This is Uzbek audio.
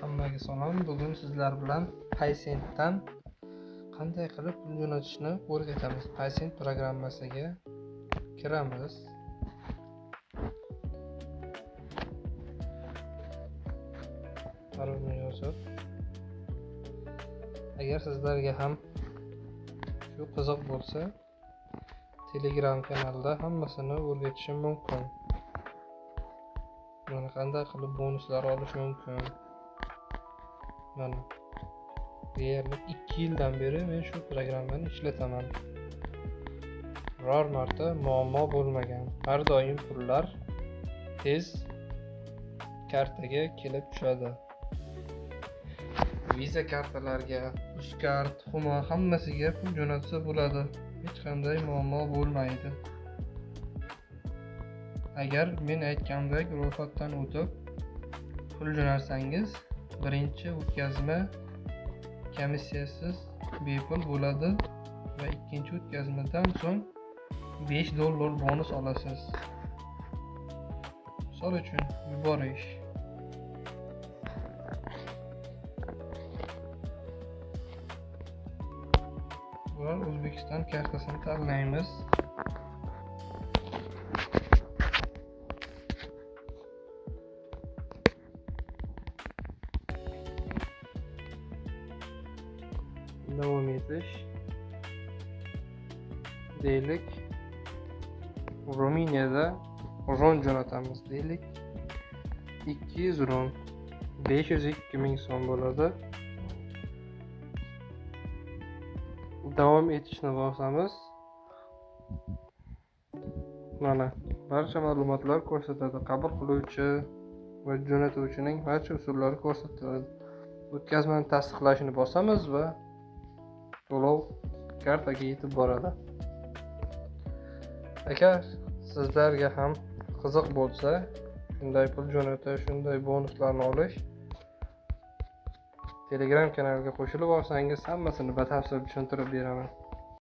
Hammaga salom. Bugun sizlar bilan Paysenddan qanday qilib pul jo'natishni o'rgatamiz. Paysend programmasiga kiramiz. Parolni yozib. Agar sizlarga ham shu qiziq bo'lsa, Telegram kanalda hammasini o'rgatishim mumkin. Mana qanday qilib bonuslar olish mumkin. Mana deyarli 2 yildan beri men shu programmani ishlataman. Biror marta muammo bo'lmagan. Har doim pullar tez kartaga kelib tushadi. Visa kartalarga, Uzkart, Humo hammasiga pul jo'natsa bo'ladi. Hech qanday muammo bo'lmaydi. Agar men aytgandek ro'yxatdan o'tib pul jo'natsangiz, birinchi o'tkazma komissiyasiz bepul bo'ladi va ikkinchi o'tkazmadan so'ng $5 bonus olasiz. Misol uchun yuborish. Bular O'zbekiston kartasini tanlaymiz. Davom etish. Deylik, Ruminiyada ron jo'natamiz deylik. 200 ron 502 ming so'm bo'ladi. Davom etishni bosamiz. Mana barcha ma'lumotlar ko'rsatadi. Qabul qiluvchi va jo'natuvchining barcha usullari ko'rsatiladi. O'tkazmani tasdiqlashni bosamiz va to'lov kartaga yetib boradi. Agar sizlarga ham qiziq bo'lsa, shunday pul jo'natish, shunday bonuslarni olish, Telegram kanaliga qo'shilib olsangiz, hammasini batafsil tushuntirib beraman.